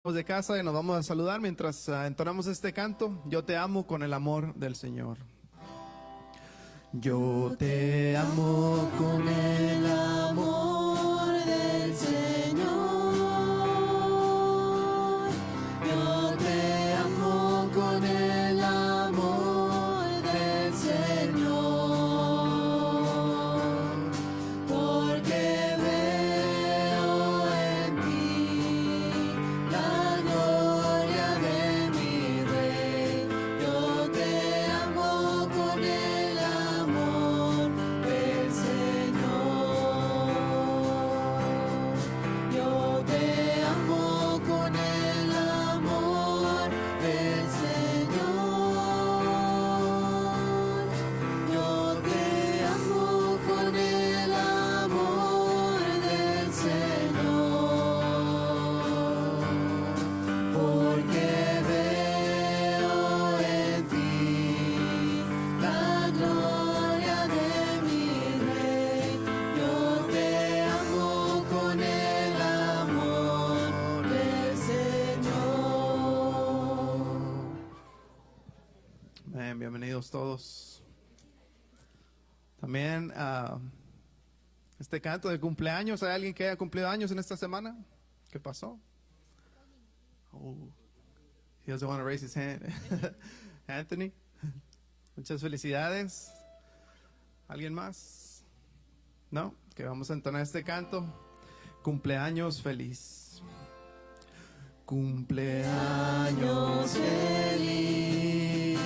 De casa y nos vamos a saludar mientras entonamos este canto. Yo te amo con el amor del Señor. Yo te amo con el amor del Señor. Yo te amo con el amor del Señor. Porque veo en ti la gloria de mi Rey. Yo te amo con el amor del Señor. Yo te amo con el amor del Señor. Yo te amo con el amor del Señor. Porque veo en ti la gloria de mi Rey. Yo te amo con el amor del Señor. Bien, bienvenidos todos. También este canto de cumpleaños. ¿Hay alguien que haya cumplido años en esta semana? ¿Qué pasó? Oh, he doesn't want to raise his hand. Anthony, muchas felicidades. ¿Alguien más? No, que vamos a entonar este canto. Cumpleaños feliz. Cumpleaños feliz.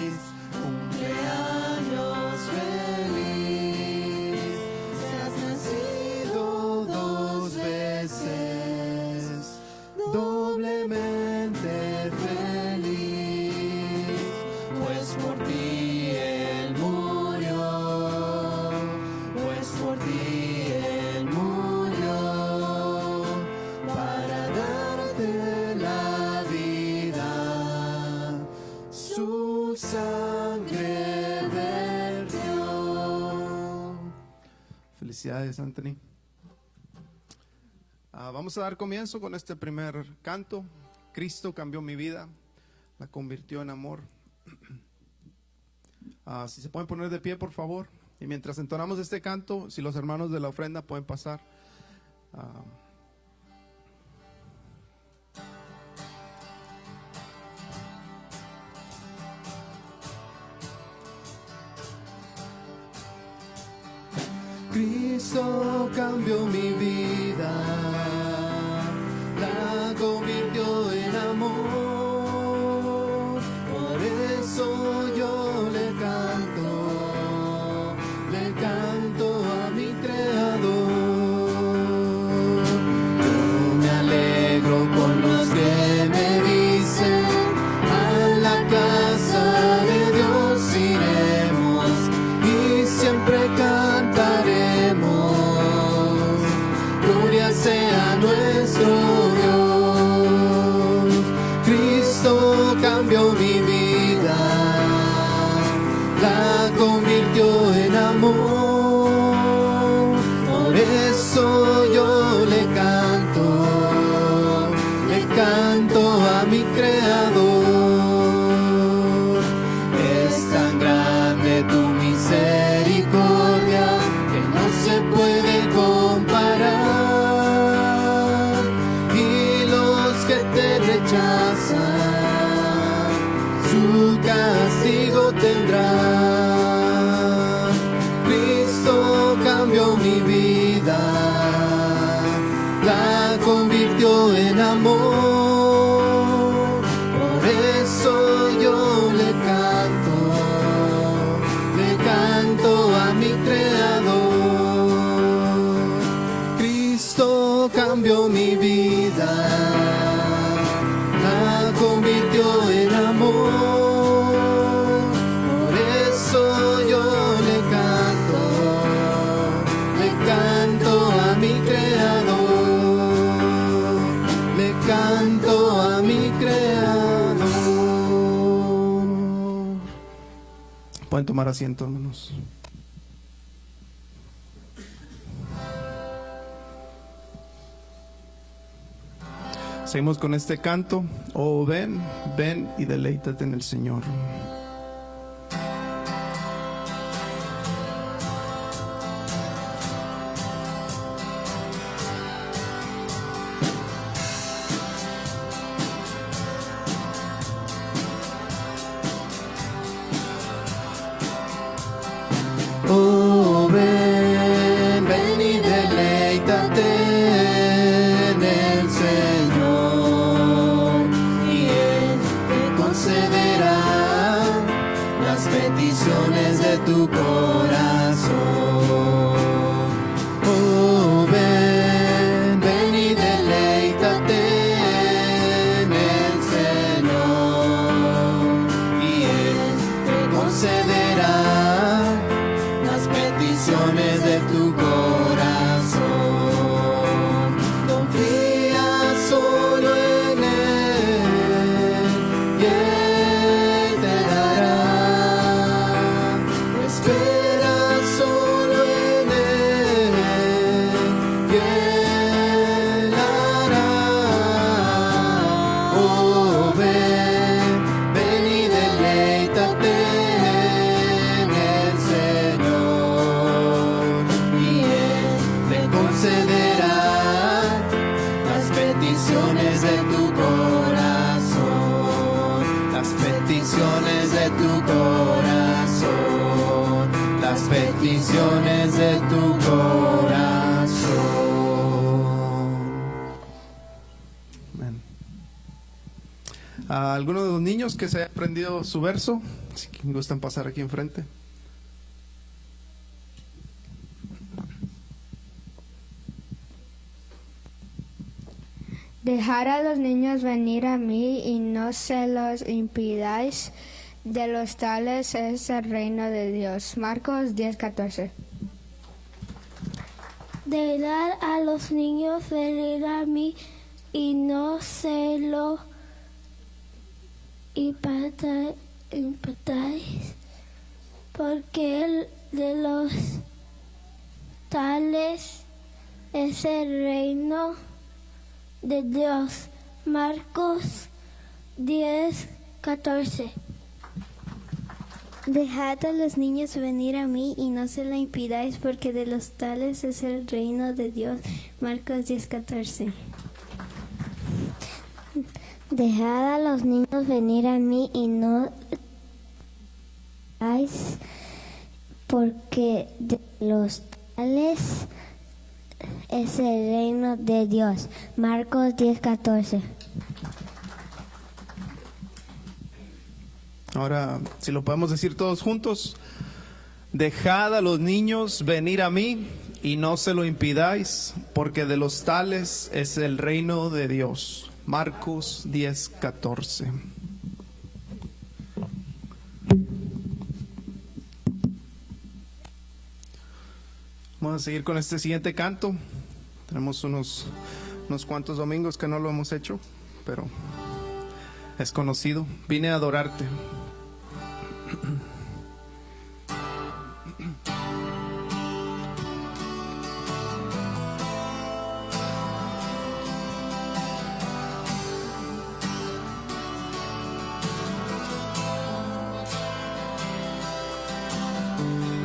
Cumpleaños feliz. Seas nacido dos veces, doblemente feliz, pues por ti Él murió, pues por ti Él murió, para darte la vida, su sangre vertió. Felicidades, Anthony. Vamos a dar comienzo con este primer canto. Cristo cambió mi vida, la convirtió en amor. Si se pueden poner de pie, por favor. Y mientras entonamos este canto, si los hermanos de la ofrenda pueden pasar. Cristo cambió mi vida, la convirtió en amor. Por eso yo le canto a mi Creador. Yo me alegro con los que me dicen, a la casa de Dios iremos y siempre cantaremos. Gloria sea nuestro Dios. Cristo cambió mi vida, la convirtió en amor. Por eso yo le canto a mi Creador. Es tan grande tu misericordia que no se puede comparar, y los que te rechazan su castigo tendrán. Cristo cambió mi vida, la convirtió en amor. Por eso yo le canto a mi Creador. Cristo cambió mi vida, la convirtió en amor. Por eso yo le canto a mi Creador, le canto a mi Creador. Pueden tomar asiento, hermanos. Seguimos con este canto. Oh, ven, ven y deleítate en el Señor. Oh, ven, ven y deleítate en el Señor, y Él te concederá las peticiones de tu corazón. Oh, ven, ven y deleítate en el Señor, y Él te concederá peticiones de tu corazón. Confía solo en Él y Él te dará. Espera solo en Él y Él hará. Oh, ven, ven y deleítate en el Señor, concederá las peticiones de tu corazón, las peticiones de tu corazón, las peticiones de tu corazón. Amén. ¿A alguno de los niños que se haya aprendido su verso? Si gustan pasar aquí enfrente. Dejad a los niños venir a mí y no se los impidáis, de los tales es el reino de Dios. Marcos 10:14. Dejad a los niños venir a mí y no se lo impidáis, porque de los tales es el reino de Dios. Marcos 10:14. Dejad a los niños venir a mí y no se lo impidáis, porque de los tales es el reino de Dios. Marcos 10:14. Dejad a los niños venir a mí y no porque de los tales es el reino de Dios. Marcos 10:14. Ahora, si lo podemos decir todos juntos. Dejad a los niños venir a mí y no se lo impidáis, porque de los tales es el reino de Dios. Marcos 10:14. Vamos a seguir con este siguiente canto. Tenemos unos cuantos domingos que no lo hemos hecho, pero es conocido. Vine a adorarte.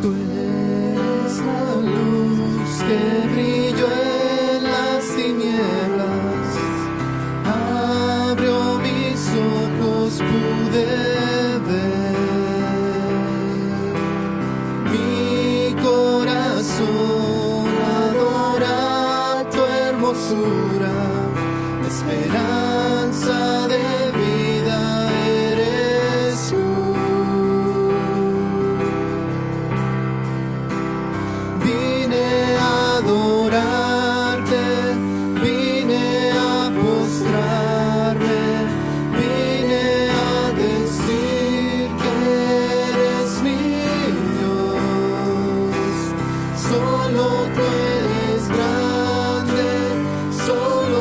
Tú eres la luz que brilló en las tinieblas, abrió mis ojos, pude ver. Mi corazón adora tu hermosura, esperanza de vida eres tú. Vine a adorarte, vine a postrarme, vine a decir que eres mi Dios. Solo tú eres grande, solo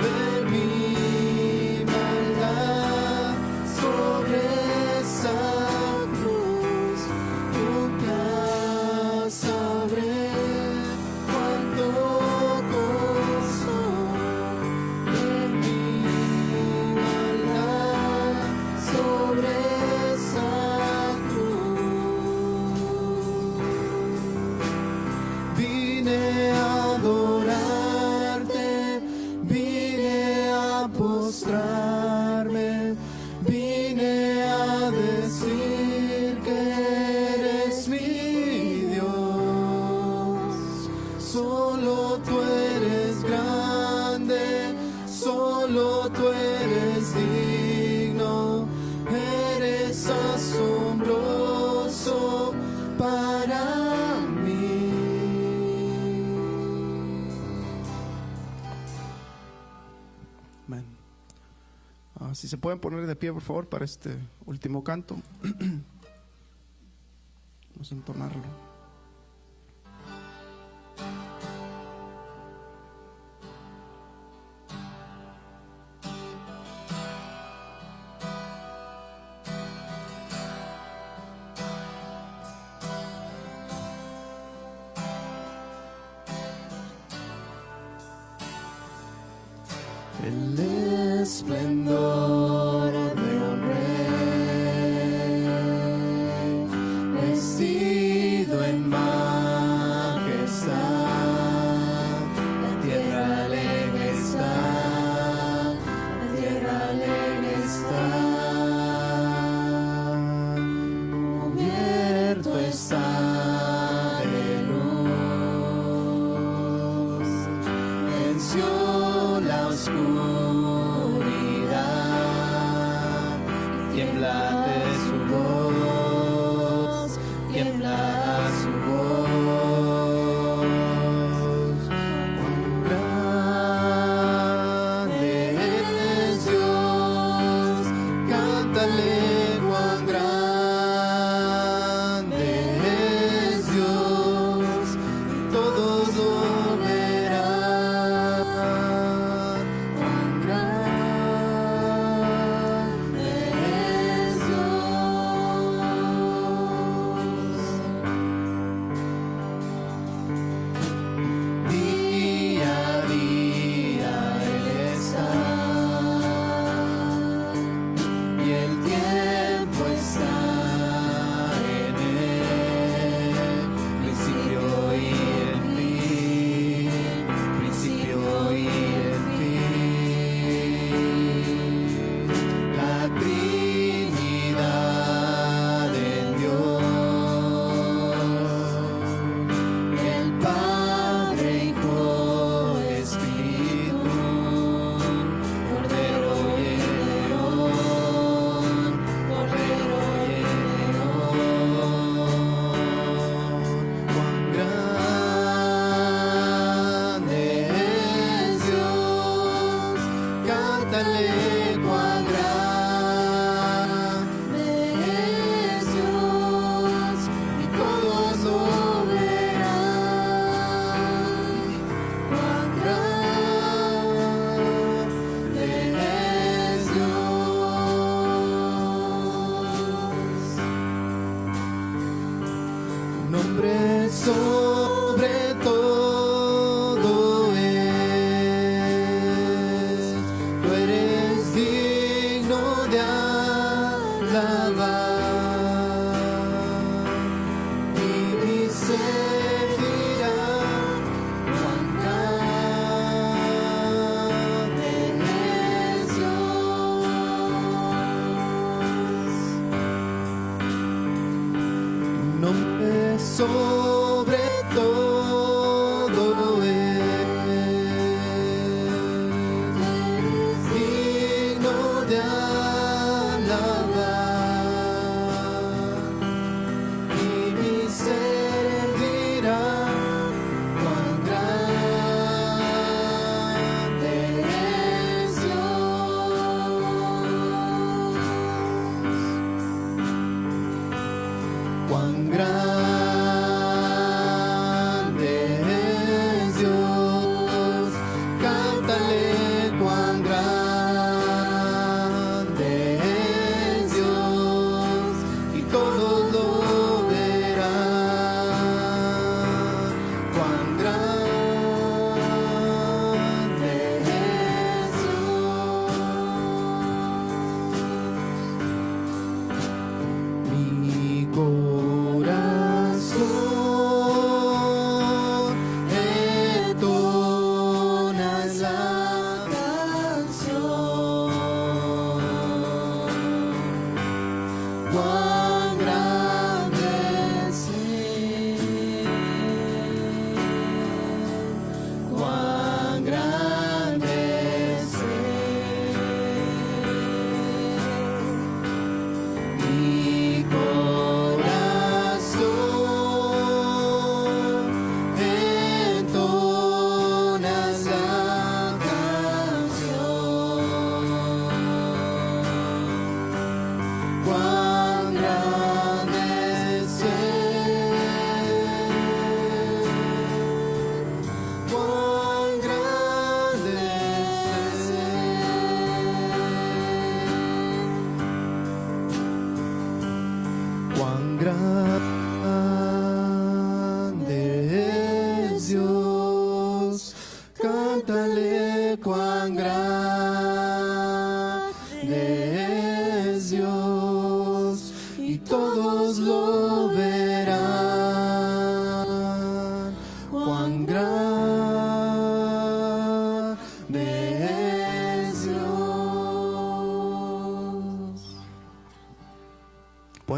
ver mi maldad sobre esa cruz. Nunca sabré cuánto costó ver mi maldad sobre esa cruz. Vine a adorarte, vine a postrarme, vine a decir que eres mi Dios. Solo tú eres grande, solo tú eres digno, eres asombroso para mí. Amén. Si se pueden poner de pie, por favor, para este último canto. Vamos a entonarlo. El esplendor de un rey, vestido en majestad, la tierra alegre está, la tierra alegre está, cubierto está de luz, venció la oscuridad, tiembla de su voz, tiembla su voz. Cuán grande es Dios, cántale cuán grande es Dios, y todos lo verán. Cuán grande es Dios. Día a día Él está, y el tiempo está en Él, principio y el fin, principio y el fin. La Trinidad en Dios, el Padre, Hijo, Espíritu, Cordero y el León, Cordero y el León. Cuán grande es Dios, cántale cuán grande es Dios, y todos lo verán. Cuán grande es Dios. Nombre sobre todo es, tú eres digno de alabar, y mi ser dirá cuán grande es Dios. Nombre sobre todo es, digno de alabar, y mi ser dirá cuán grande es Dios. Cuán grande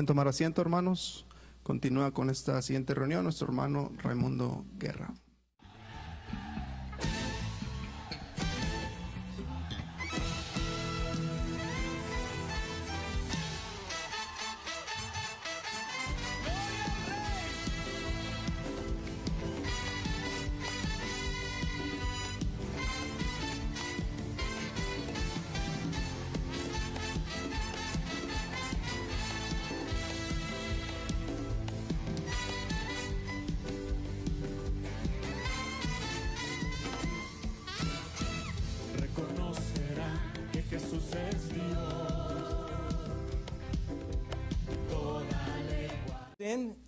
Pueden tomar asiento, hermanos. Continúa con esta siguiente reunión nuestro hermano Raimundo Guerra.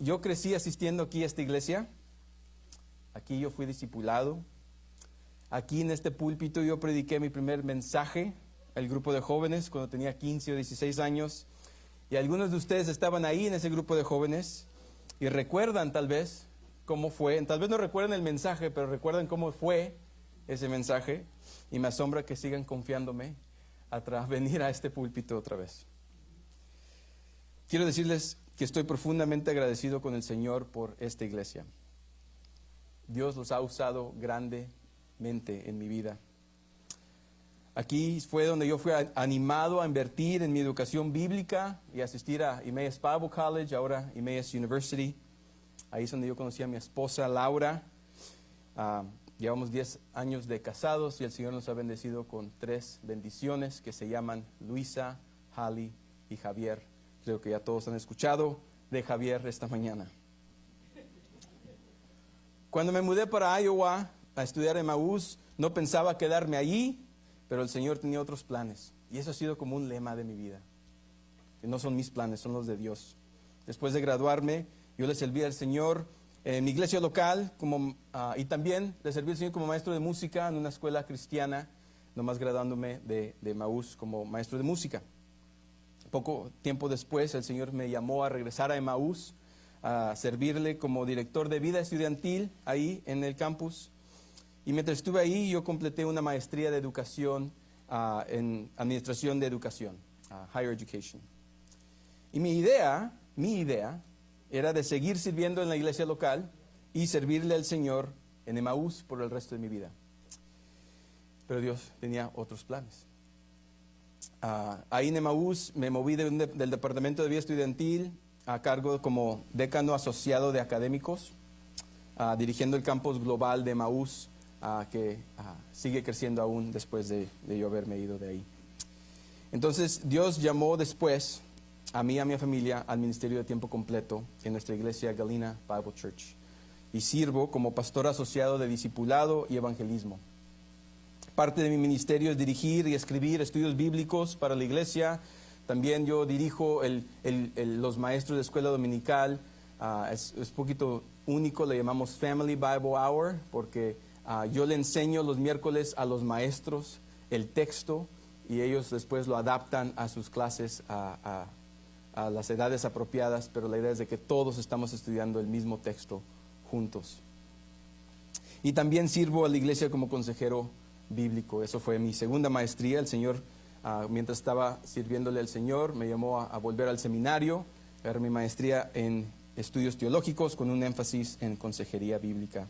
Yo crecí asistiendo aquí a esta iglesia. Aquí yo fui discipulado. Aquí en este púlpito yo prediqué mi primer mensaje al grupo de jóvenes cuando tenía 15 o 16 años. Y algunos de ustedes estaban ahí en ese grupo de jóvenes y recuerdan tal vez cómo fue. Tal vez no recuerdan el mensaje, pero recuerdan cómo fue ese mensaje. Y me asombra que sigan confiándome a venir a este púlpito otra vez. Quiero decirles que estoy profundamente agradecido con el Señor por esta iglesia. Dios los ha usado grandemente en mi vida. Aquí fue donde yo fui animado a invertir en mi educación bíblica y asistir a Emmaus Bible College, ahora Emmaus University. Ahí es donde yo conocí a mi esposa Laura. Llevamos 10 años de casados y el Señor nos ha bendecido con 3 bendiciones que se llaman Luisa, Hali y Javier. Creo que ya todos han escuchado de Javier esta mañana. Cuando me mudé para Iowa a estudiar en Emmaus, no pensaba quedarme allí, pero el Señor tenía otros planes. Y eso ha sido como un lema de mi vida. Y no son mis planes, son los de Dios. Después de graduarme, yo le serví al Señor en mi iglesia local y también le serví al Señor como maestro de música en una escuela cristiana, nomás graduándome de Emmaus como maestro de música. Poco tiempo después, el Señor me llamó a regresar a Emmaus, a servirle como director de vida estudiantil ahí en el campus. Y mientras estuve ahí, yo completé una maestría de educación en administración de educación, Higher Education. Y mi idea era de seguir sirviendo en la iglesia local y servirle al Señor en Emmaus por el resto de mi vida. Pero Dios tenía otros planes. Ahí en Emmaus me moví del departamento de vida estudiantil a cargo como decano asociado de académicos, dirigiendo el campus global de Emmaus, que sigue creciendo aún después de yo haberme ido de ahí. Entonces Dios llamó después a mí y a mi familia al ministerio de tiempo completo en nuestra iglesia Galena Bible Church, y sirvo como pastor asociado de discipulado y evangelismo. Parte de mi ministerio es dirigir y escribir estudios bíblicos para la iglesia. También yo dirijo los maestros de escuela dominical. Es un poquito único, le llamamos Family Bible Hour, porque yo le enseño los miércoles a los maestros el texto y ellos después lo adaptan a sus clases a las edades apropiadas, pero la idea es de que todos estamos estudiando el mismo texto juntos. Y también sirvo a la iglesia como consejero bíblico. Eso fue mi segunda maestría. El Señor, mientras estaba sirviéndole al Señor, me llamó a volver al seminario, a ver mi maestría en estudios teológicos con un énfasis en consejería bíblica.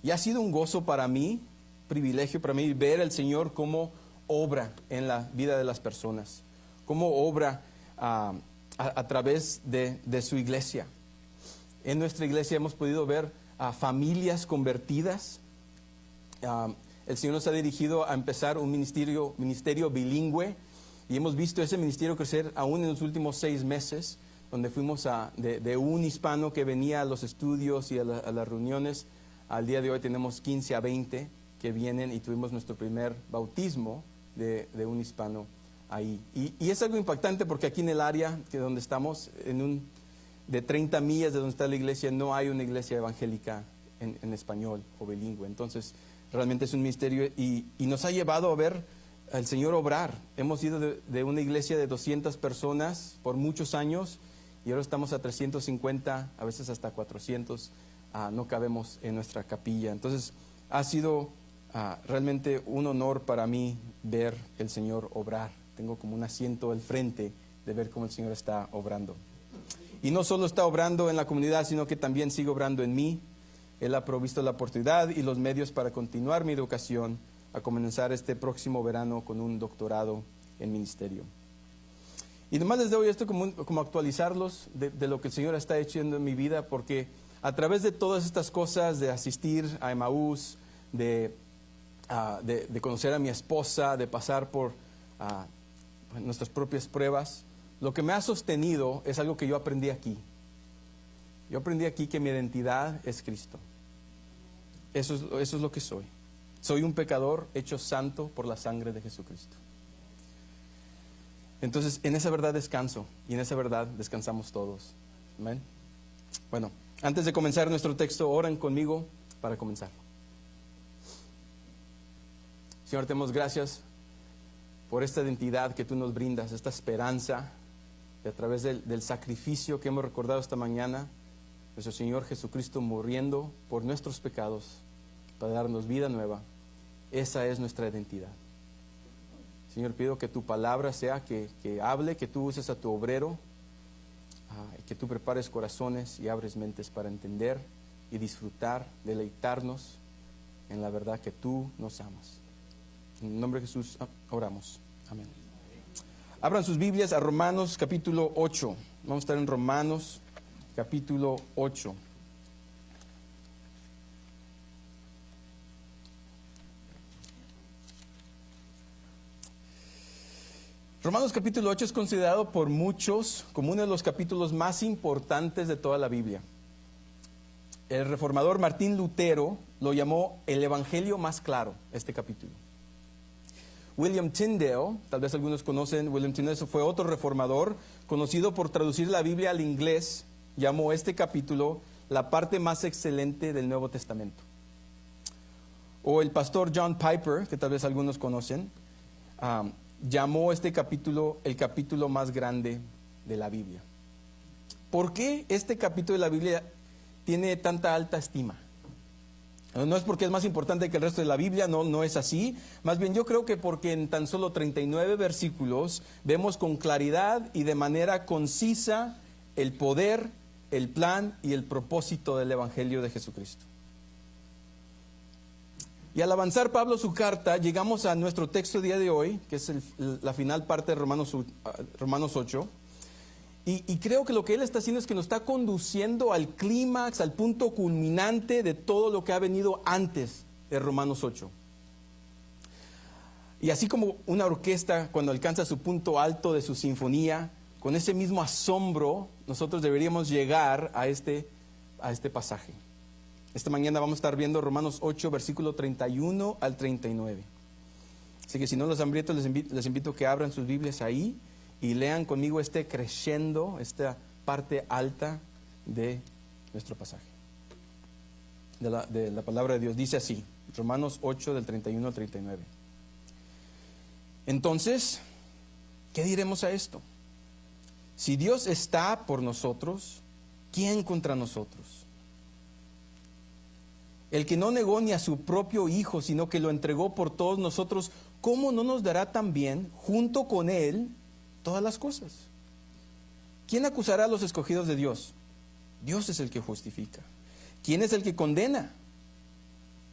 Y ha sido un gozo para mí, privilegio para mí, ver al Señor cómo obra en la vida de las personas, cómo obra a través de su iglesia. En nuestra iglesia hemos podido ver a familias convertidas. El Señor nos ha dirigido a empezar un ministerio bilingüe, y hemos visto ese ministerio crecer aún en los últimos 6 meses, donde fuimos de un hispano que venía a los estudios y a las reuniones. Al día de hoy tenemos 15 a 20 que vienen, y tuvimos nuestro primer bautismo de un hispano ahí. Y es algo impactante porque aquí en el área donde estamos, de 30 millas de donde está la iglesia, no hay una iglesia evangélica en español o bilingüe. Entonces, realmente es un misterio y nos ha llevado a ver al Señor obrar. Hemos ido de una iglesia de 200 personas por muchos años y ahora estamos a 350, a veces hasta 400. No cabemos en nuestra capilla. Entonces, ha sido realmente un honor para mí ver el Señor obrar. Tengo como un asiento al frente de ver cómo el Señor está obrando. Y no solo está obrando en la comunidad, sino que también sigue obrando en mí. Él ha provisto la oportunidad y los medios para continuar mi educación, a comenzar este próximo verano con un doctorado en ministerio. Y nomás les doy esto como actualizarlos de lo que el Señor está haciendo en mi vida, porque a través de todas estas cosas, de asistir a Emmaús, de conocer a mi esposa, de pasar por nuestras propias pruebas, lo que me ha sostenido es algo que yo aprendí aquí. Yo aprendí aquí que mi identidad es Cristo. Eso es lo que soy. Soy un pecador hecho santo por la sangre de Jesucristo. Entonces, en esa verdad descanso, y en esa verdad descansamos todos. Amén. Bueno, antes de comenzar nuestro texto, oren conmigo para comenzar. Señor, te damos gracias por esta identidad que tú nos brindas, esta esperanza, y a través del sacrificio que hemos recordado esta mañana, nuestro Señor Jesucristo muriendo por nuestros pecados para darnos vida nueva. Esa es nuestra identidad. Señor, pido que tu palabra sea que hable, que tú uses a tu obrero, que tú prepares corazones y abres mentes para entender y disfrutar, deleitarnos en la verdad que tú nos amas. En el nombre de Jesús oramos. Amén. Abran sus Biblias a Romanos capítulo 8. Vamos a estar en Romanos capítulo 8. Romanos capítulo 8 es considerado por muchos como uno de los capítulos más importantes de toda la Biblia. El reformador Martín Lutero lo llamó el evangelio más claro, este capítulo. William Tyndale, tal vez algunos conocen, William Tyndale fue otro reformador conocido por traducir la Biblia al inglés, llamó este capítulo la parte más excelente del Nuevo Testamento. O el pastor John Piper, que tal vez algunos conocen, llamó este capítulo el capítulo más grande de la Biblia. ¿Por qué este capítulo de la Biblia tiene tanta alta estima? No es porque es más importante que el resto de la Biblia, no es así. Más bien yo creo que porque en tan solo 39 versículos vemos con claridad y de manera concisa el poder, el plan y el propósito del Evangelio de Jesucristo. Y al avanzar Pablo su carta, llegamos a nuestro texto día de hoy, que es la final parte de Romanos 8. Y creo que lo que él está haciendo es que nos está conduciendo al clímax, al punto culminante de todo lo que ha venido antes de Romanos 8. Y así como una orquesta cuando alcanza su punto alto de su sinfonía, con ese mismo asombro, nosotros deberíamos llegar a este pasaje. Esta mañana vamos a estar viendo Romanos 8, versículo 31 al 39. Así que si no los han abierto, les invito a que abran sus Biblias ahí y lean conmigo este crescendo, esta parte alta de nuestro pasaje. De la palabra de Dios. Dice así, Romanos 8, del 31 al 39. Entonces, ¿qué diremos a esto? Si Dios está por nosotros, ¿quién contra nosotros? El que no negó ni a su propio Hijo, sino que lo entregó por todos nosotros, ¿cómo no nos dará también, junto con Él, todas las cosas? ¿Quién acusará a los escogidos de Dios? Dios es el que justifica. ¿Quién es el que condena?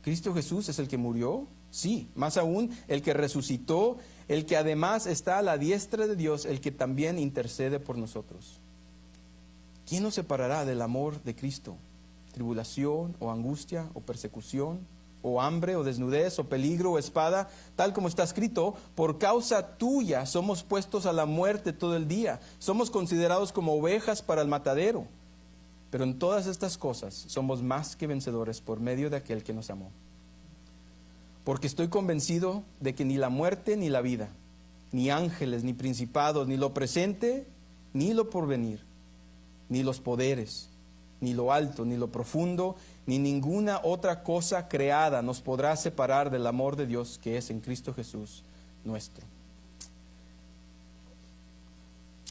¿Cristo Jesús es el que murió? Sí, más aún, el que resucitó, el que además está a la diestra de Dios, el que también intercede por nosotros. ¿Quién nos separará del amor de Cristo? ¿Tribulación o angustia o persecución o hambre o desnudez o peligro o espada? Tal como está escrito, por causa tuya somos puestos a la muerte todo el día. Somos considerados como ovejas para el matadero. Pero en todas estas cosas somos más que vencedores por medio de aquel que nos amó. Porque estoy convencido de que ni la muerte ni la vida, ni ángeles, ni principados, ni lo presente, ni lo porvenir, ni los poderes, ni lo alto, ni lo profundo, ni ninguna otra cosa creada nos podrá separar del amor de Dios que es en Cristo Jesús nuestro.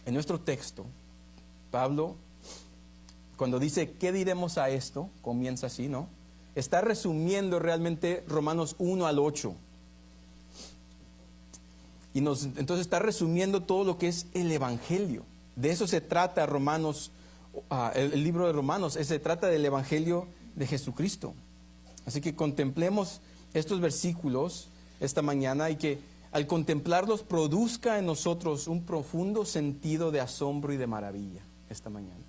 En nuestro texto, Pablo, cuando dice, ¿qué diremos a esto? Comienza así, ¿no? Está resumiendo realmente Romanos 1 al 8. Y entonces está resumiendo todo lo que es el Evangelio. De eso se trata Romanos el libro de Romanos, se trata del Evangelio de Jesucristo. Así que contemplemos estos versículos esta mañana y que al contemplarlos produzca en nosotros un profundo sentido de asombro y de maravilla esta mañana.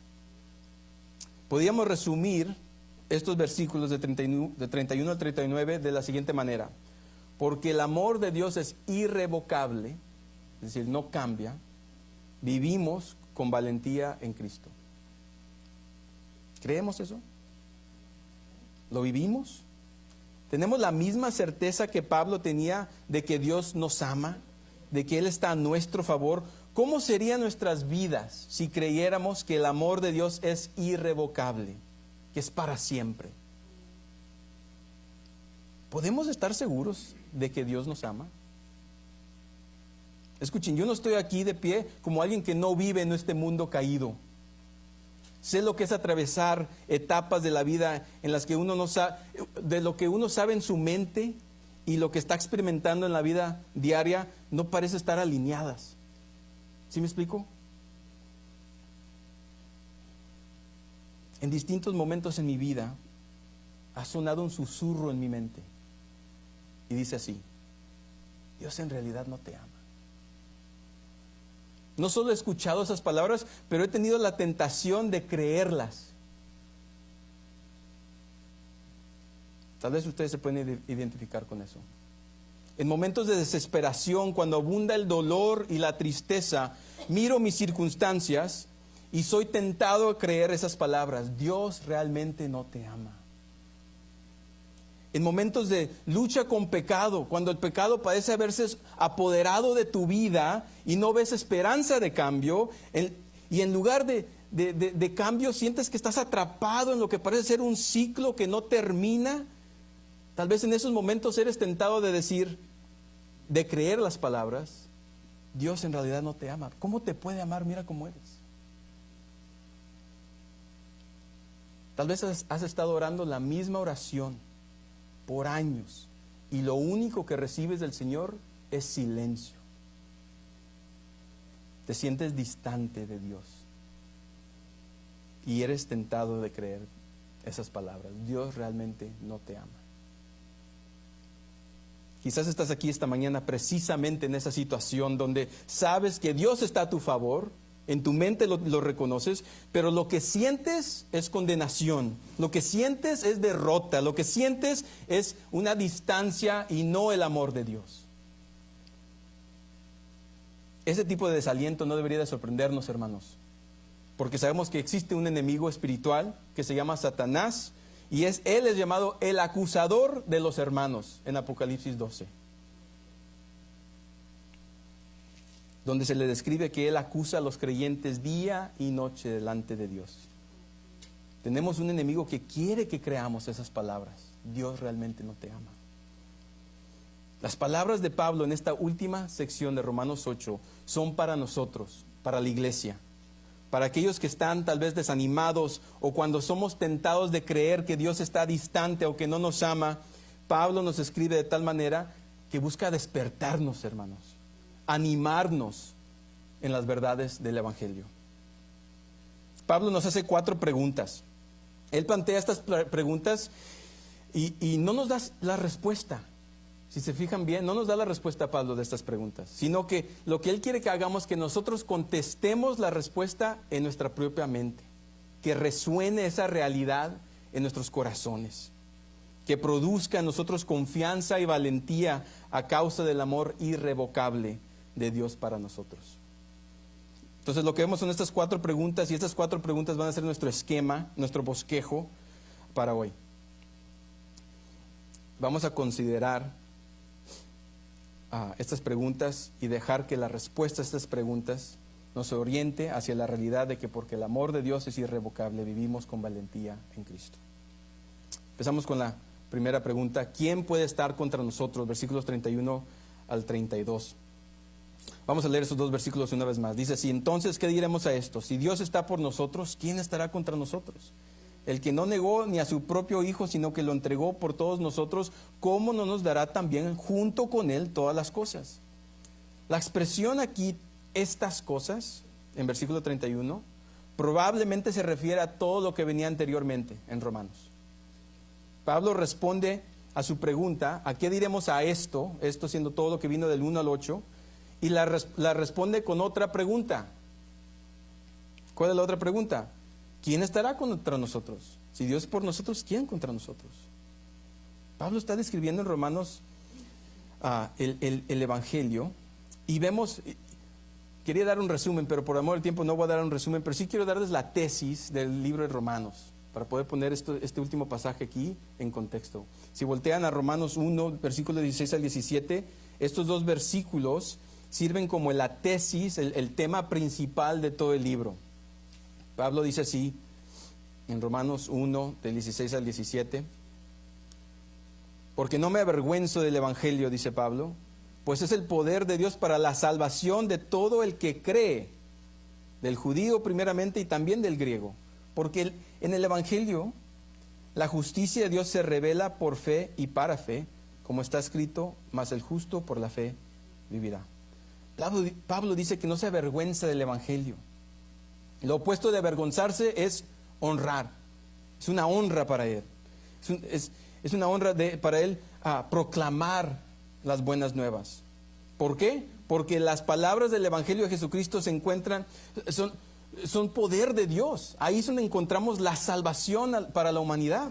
Podríamos resumir estos versículos de 31 al 39 de la siguiente manera: porque el amor de Dios es irrevocable, es decir, no cambia, vivimos con valentía en Cristo. ¿Creemos eso? ¿Lo vivimos? ¿Tenemos la misma certeza que Pablo tenía de que Dios nos ama, de que Él está a nuestro favor? ¿Cómo serían nuestras vidas si creyéramos que el amor de Dios es irrevocable, que es para siempre? ¿Podemos estar seguros de que Dios nos ama? Escuchen, yo no estoy aquí de pie como alguien que no vive en este mundo caído. Sé lo que es atravesar etapas de la vida en las que uno no sabe, de lo que uno sabe en su mente y lo que está experimentando en la vida diaria no parece estar alineadas. ¿Sí me explico? En distintos momentos en mi vida ha sonado un susurro en mi mente y dice así: Dios en realidad no te ama. No solo he escuchado esas palabras, pero he tenido la tentación de creerlas. Tal vez ustedes se pueden identificar con eso. En momentos de desesperación, cuando abunda el dolor y la tristeza, miro mis circunstancias y soy tentado a creer esas palabras: Dios realmente no te ama. En momentos de lucha con pecado, cuando el pecado parece haberse apoderado de tu vida y no ves esperanza de cambio, y en lugar de cambio sientes que estás atrapado en lo que parece ser un ciclo que no termina, tal vez en esos momentos eres tentado de decir, de creer las palabras: Dios en realidad no te ama. ¿Cómo te puede amar? Mira cómo eres. Tal vez has estado orando la misma oración por años y lo único que recibes del Señor es silencio. Te sientes distante de Dios y eres tentado de creer esas palabras: Dios realmente no te ama. Quizás estás aquí esta mañana precisamente en esa situación donde sabes que Dios está a tu favor, en tu mente lo reconoces, pero lo que sientes es condenación, lo que sientes es derrota, lo que sientes es una distancia y no el amor de Dios. Ese tipo de desaliento no debería de sorprendernos, hermanos, porque sabemos que existe un enemigo espiritual que se llama Satanás, y él es llamado el acusador de los hermanos en Apocalipsis 12. Donde se le describe que él acusa a los creyentes día y noche delante de Dios. Tenemos un enemigo que quiere que creamos esas palabras: Dios realmente no te ama. Las palabras de Pablo en esta última sección de Romanos 8 son para nosotros, para la iglesia, para aquellos que están tal vez desanimados o cuando somos tentados de creer que Dios está distante o que no nos ama. Pablo nos escribe de tal manera que busca despertarnos, hermanos, animarnos en las verdades del Evangelio. Pablo nos hace 4 preguntas. Él plantea estas preguntas y no nos da la respuesta. Si se fijan bien, no nos da la respuesta a Pablo de estas preguntas, sino que lo que él quiere que hagamos es que nosotros contestemos la respuesta en nuestra propia mente, que resuene esa realidad en nuestros corazones, que produzca en nosotros confianza y valentía a causa del amor irrevocable de Dios para nosotros. Entonces lo que vemos son estas 4 preguntas, y estas 4 preguntas van a ser nuestro esquema, nuestro bosquejo para hoy. Vamos a considerar estas preguntas y dejar que la respuesta a estas preguntas nos oriente hacia la realidad de que porque el amor de Dios es irrevocable, vivimos con valentía en Cristo. Empezamos con la primera pregunta: ¿quién puede estar contra nosotros? Versículos 31 al 32. Vamos a leer esos 2 versículos una vez más. Dice así: entonces, ¿qué diremos a esto? Si Dios está por nosotros, ¿quién estará contra nosotros? El que no negó ni a su propio Hijo, sino que lo entregó por todos nosotros, ¿cómo no nos dará también junto con Él todas las cosas? La expresión aquí, estas cosas, en versículo 31, probablemente se refiere a todo lo que venía anteriormente en Romanos. Pablo responde a su pregunta, ¿a qué diremos a esto? Esto siendo todo lo que vino del 1 al 8, y la responde con otra pregunta. ¿Cuál es la otra pregunta? ¿Quién estará contra nosotros? Si Dios es por nosotros, ¿quién contra nosotros? Pablo está describiendo en Romanos el Evangelio, y vemos, quería dar un resumen, pero por amor al tiempo no voy a dar un resumen, pero sí quiero darles la tesis del libro de Romanos, para poder poner este último pasaje aquí en contexto. Si voltean a Romanos 1, versículos 16 al 17, estos dos versículos sirven como la tesis, el tema principal de todo el libro. Pablo dice así, en Romanos 1, del 16 al 17, porque no me avergüenzo del Evangelio, dice Pablo, pues es el poder de Dios para la salvación de todo el que cree, del judío primeramente y también del griego. Porque en el Evangelio la justicia de Dios se revela por fe y para fe, como está escrito, mas el justo por la fe vivirá. Pablo dice que no se avergüenza del Evangelio. Lo opuesto de avergonzarse es honrar. Es una honra para él. Es una honra para él proclamar las buenas nuevas. ¿Por qué? Porque las palabras del Evangelio de Jesucristo se encuentran, son poder de Dios. Ahí es donde encontramos la salvación para la humanidad.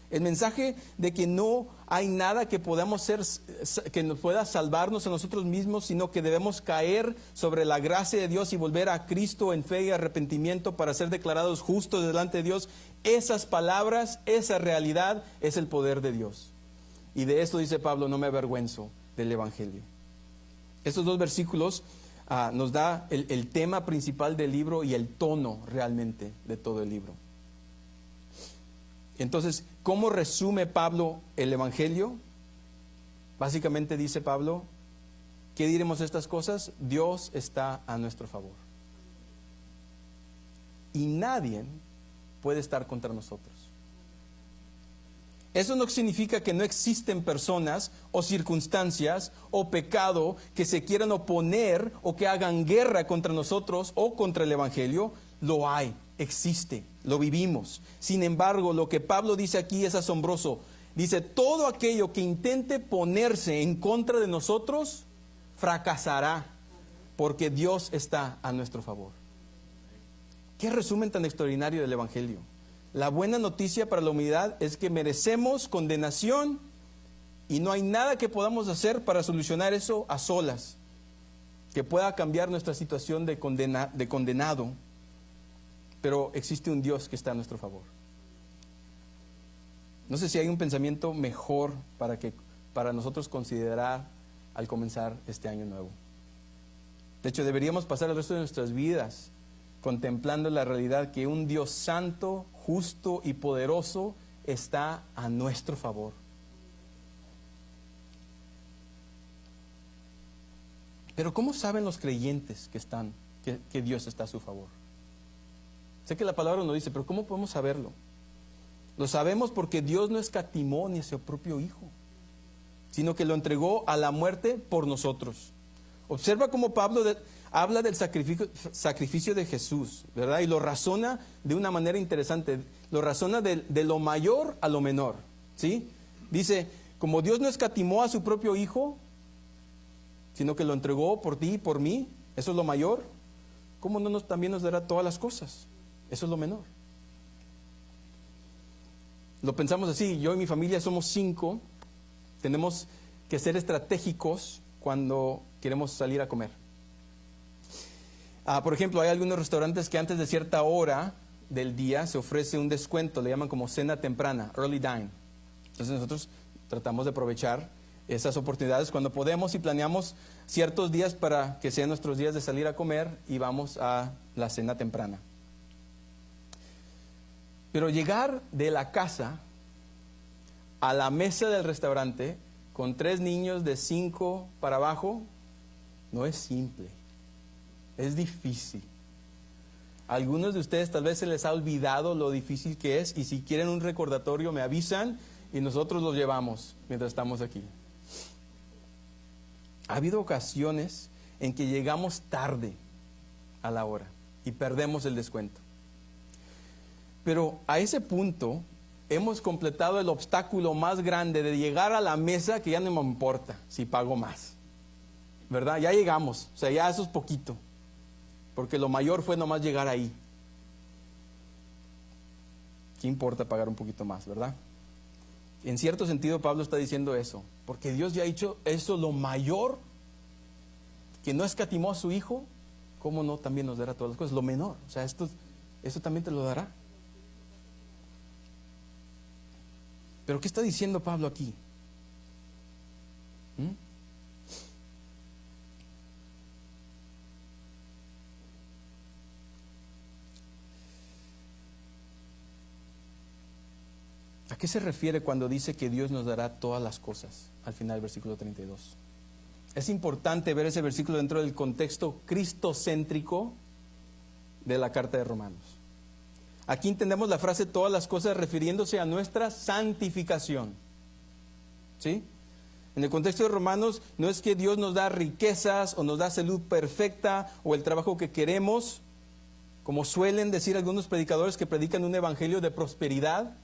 El mensaje de que no hay nada que podamos ser, que nos pueda salvarnos a nosotros mismos, sino que debemos caer sobre la gracia de Dios y volver a Cristo en fe y arrepentimiento para ser declarados justos delante de Dios. Esas palabras, esa realidad es el poder de Dios. Y de esto dice Pablo, no me avergüenzo del Evangelio. Estos dos versículos nos da el tema principal del libro y el tono realmente de todo el libro. Entonces, ¿cómo resume Pablo el Evangelio? Básicamente dice Pablo, ¿qué diremos estas cosas? Dios está a nuestro favor. Y nadie puede estar contra nosotros. Eso no significa que no existen personas o circunstancias o pecado que se quieran oponer o que hagan guerra contra nosotros o contra el Evangelio. Lo hay, existe, lo vivimos. Sin embargo, lo que Pablo dice aquí es asombroso. Dice, todo aquello que intente ponerse en contra de nosotros, fracasará, porque Dios está a nuestro favor. ¿Qué resumen tan extraordinario del Evangelio? La buena noticia para la humanidad es que merecemos condenación y no hay nada que podamos hacer para solucionar eso a solas, que pueda cambiar nuestra situación de condenado. Pero existe un Dios que está a nuestro favor. No sé si hay un pensamiento mejor para nosotros considerar al comenzar este año nuevo. De hecho, deberíamos pasar el resto de nuestras vidas contemplando la realidad que un Dios santo, justo y poderoso está a nuestro favor. Pero ¿cómo saben los creyentes que Dios está a su favor? Sé que la palabra nos dice, pero ¿cómo podemos saberlo? Lo sabemos porque Dios no escatimó ni a su propio Hijo, sino que lo entregó a la muerte por nosotros. Observa cómo Pablo habla del sacrificio de Jesús, ¿verdad? Y lo razona de una manera interesante. Lo razona de lo mayor a lo menor, ¿sí? Dice, como Dios no escatimó a su propio Hijo, sino que lo entregó por ti y por mí, eso es lo mayor, ¿cómo no también nos dará todas las cosas? Eso es lo menor. Lo pensamos así, yo y mi familia somos 5, tenemos que ser estratégicos cuando queremos salir a comer. Por ejemplo, hay algunos restaurantes que antes de cierta hora del día se ofrece un descuento, le llaman como cena temprana, early dine. Entonces nosotros tratamos de aprovechar esas oportunidades cuando podemos y planeamos ciertos días para que sean nuestros días de salir a comer y vamos a la cena temprana. Pero llegar de la casa a la mesa del restaurante con 3 niños de 5 para abajo no es simple, es difícil. A algunos de ustedes tal vez se les ha olvidado lo difícil que es y si quieren un recordatorio me avisan y nosotros los llevamos mientras estamos aquí. Ha habido ocasiones en que llegamos tarde a la hora y perdemos el descuento. Pero a ese punto hemos completado el obstáculo más grande de llegar a la mesa, que ya no me importa si pago más, ¿verdad? Ya llegamos, o sea, ya eso es poquito, porque lo mayor fue nomás llegar ahí. ¿Qué importa pagar un poquito más, verdad? En cierto sentido Pablo está diciendo eso, porque Dios ya ha hecho eso lo mayor, que no escatimó a su Hijo, ¿cómo no también nos dará todas las cosas? Lo menor, o sea, eso también te lo dará. Pero ¿qué está diciendo Pablo aquí? ¿A qué se refiere cuando dice que Dios nos dará todas las cosas al final del versículo 32? Es importante ver ese versículo dentro del contexto cristocéntrico de la carta de Romanos. Aquí entendemos la frase todas las cosas refiriéndose a nuestra santificación. ¿Sí? En el contexto de Romanos no es que Dios nos da riquezas o nos da salud perfecta o el trabajo que queremos, como suelen decir algunos predicadores que predican un evangelio de prosperidad.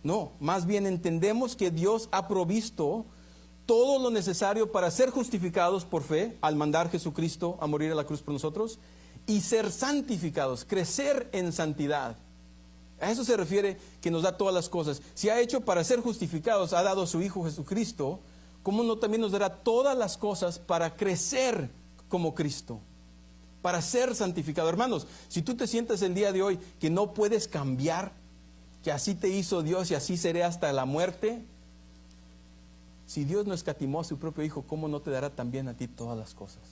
No, más bien entendemos que Dios ha provisto todo lo necesario para ser justificados por fe al mandar a Jesucristo a morir a la cruz por nosotros y ser santificados, crecer en santidad. A eso se refiere que nos da todas las cosas. Si ha hecho para ser justificados, ha dado a su Hijo Jesucristo, ¿cómo no también nos dará todas las cosas para crecer como Cristo? Para ser santificado. Hermanos, si tú te sientes el día de hoy que no puedes cambiar, que así te hizo Dios y así seré hasta la muerte, si Dios no escatimó a su propio Hijo, ¿cómo no te dará también a ti todas las cosas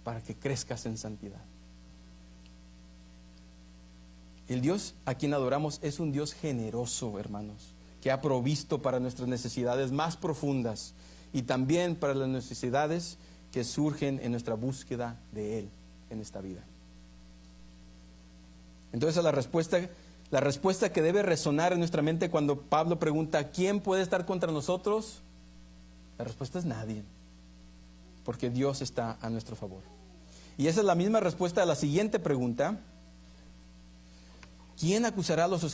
para que crezcas en santidad? El Dios a quien adoramos es un Dios generoso, hermanos, que ha provisto para nuestras necesidades más profundas y también para las necesidades que surgen en nuestra búsqueda de Él en esta vida. Entonces la respuesta que debe resonar en nuestra mente cuando Pablo pregunta ¿quién puede estar contra nosotros? La respuesta es nadie, porque Dios está a nuestro favor. Y esa es la misma respuesta a la siguiente pregunta: ¿quién acusará a los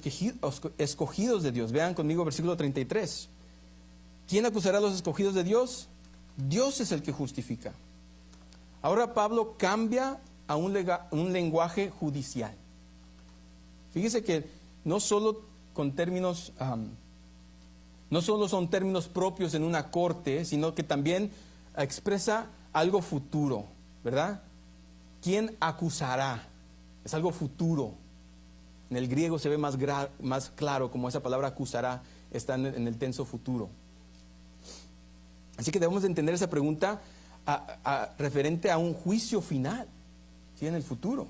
escogidos de Dios? Vean conmigo versículo 33. ¿Quién acusará a los escogidos de Dios? Dios es el que justifica. Ahora Pablo cambia a un lenguaje judicial. Fíjese que no solo son términos propios en una corte, sino que también expresa algo futuro, ¿verdad? ¿Quién acusará? Es algo futuro. En el griego se ve más claro como esa palabra acusará está en el tenso futuro. Así que debemos de entender esa pregunta referente a un juicio final, ¿sí? En el futuro.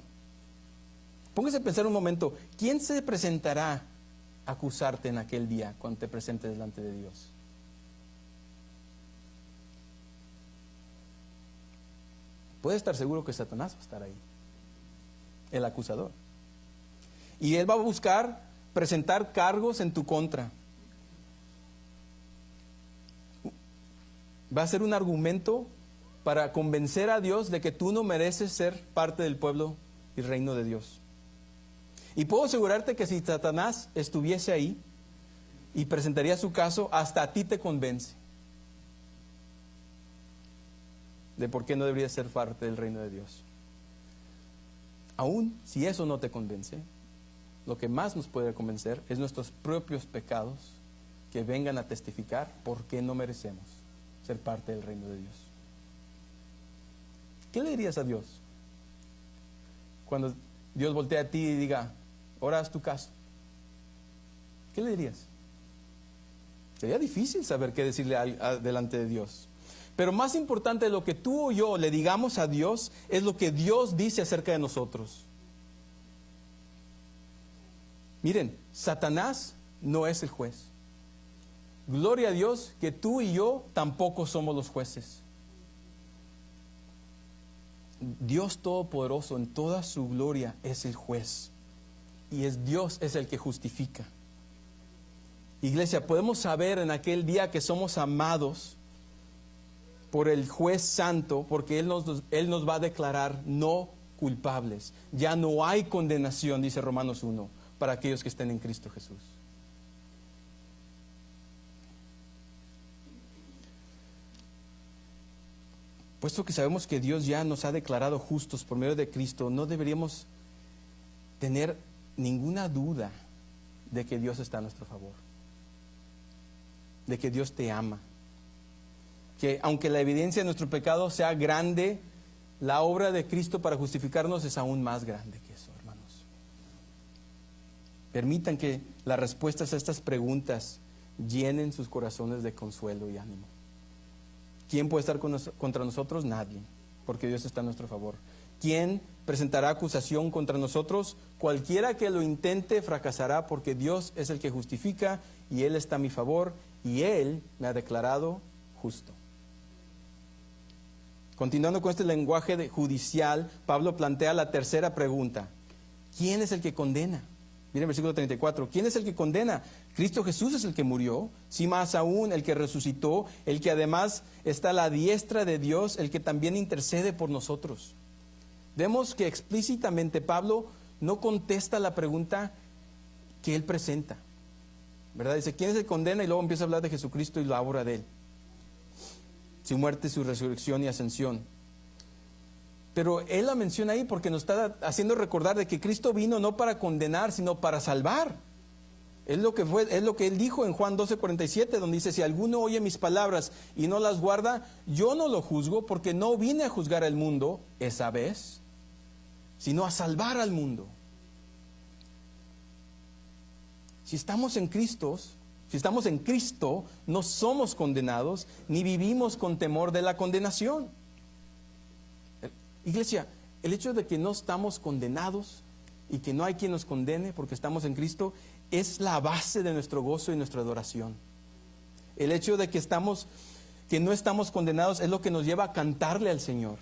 Póngase a pensar un momento, ¿quién se presentará a acusarte en aquel día cuando te presentes delante de Dios? Puedes estar seguro que Satanás va a estar ahí, el acusador. Y él va a buscar presentar cargos en tu contra. Va a ser un argumento para convencer a Dios de que tú no mereces ser parte del pueblo y reino de Dios. Y puedo asegurarte que si Satanás estuviese ahí y presentaría su caso, hasta a ti te convence de por qué no deberías ser parte del reino de Dios. Aún si eso no te convence, lo que más nos puede convencer es nuestros propios pecados que vengan a testificar por qué no merecemos ser parte del reino de Dios. ¿Qué le dirías a Dios cuando Dios voltea a ti y diga, ahora haz tu caso? ¿Qué le dirías? Sería difícil saber qué decirle delante de Dios. Pero más importante de lo que tú o yo le digamos a Dios es lo que Dios dice acerca de nosotros. Miren, Satanás no es el juez. Gloria a Dios que tú y yo tampoco somos los jueces. Dios Todopoderoso en toda su gloria es el juez. Y Dios es el que justifica. Iglesia, podemos saber en aquel día que somos amados por el juez santo, porque Él nos va a declarar no culpables. Ya no hay condenación, dice Romanos 1, para aquellos que estén en Cristo Jesús. Puesto que sabemos que Dios ya nos ha declarado justos por medio de Cristo, no deberíamos tener ninguna duda de que Dios está a nuestro favor, de que Dios te ama, que aunque la evidencia de nuestro pecado sea grande, la obra de Cristo para justificarnos es aún más grande que eso, hermanos. Permitan que las respuestas a estas preguntas llenen sus corazones de consuelo y ánimo. ¿Quién puede estar contra nosotros? Nadie, porque Dios está a nuestro favor. ¿Quién presentará acusación contra nosotros? Cualquiera que lo intente fracasará, porque Dios es el que justifica y Él está a mi favor y Él me ha declarado justo. Continuando con este lenguaje judicial, Pablo plantea la tercera pregunta. ¿Quién es el que condena? Miren el versículo 34. ¿Quién es el que condena? Cristo Jesús es el que murió, sí, más aún el que resucitó, el que además está a la diestra de Dios, el que también intercede por nosotros. Vemos que explícitamente Pablo no contesta la pregunta que él presenta, ¿verdad? Dice, ¿quién es el que condena? Y luego empieza a hablar de Jesucristo y la obra de él. Su muerte, su resurrección y ascensión. Pero él la menciona ahí porque nos está haciendo recordar de que Cristo vino no para condenar, sino para salvar. Es lo que él dijo en Juan 12:47, donde dice, si alguno oye mis palabras y no las guarda, yo no lo juzgo, porque no vine a juzgar al mundo esa vez, sino a salvar al mundo. Si estamos en Cristo, no somos condenados, ni vivimos con temor de la condenación. Iglesia, el hecho de que no estamos condenados y que no hay quien nos condene porque estamos en Cristo es la base de nuestro gozo y nuestra adoración. El hecho de que no estamos condenados es lo que nos lleva a cantarle al Señor.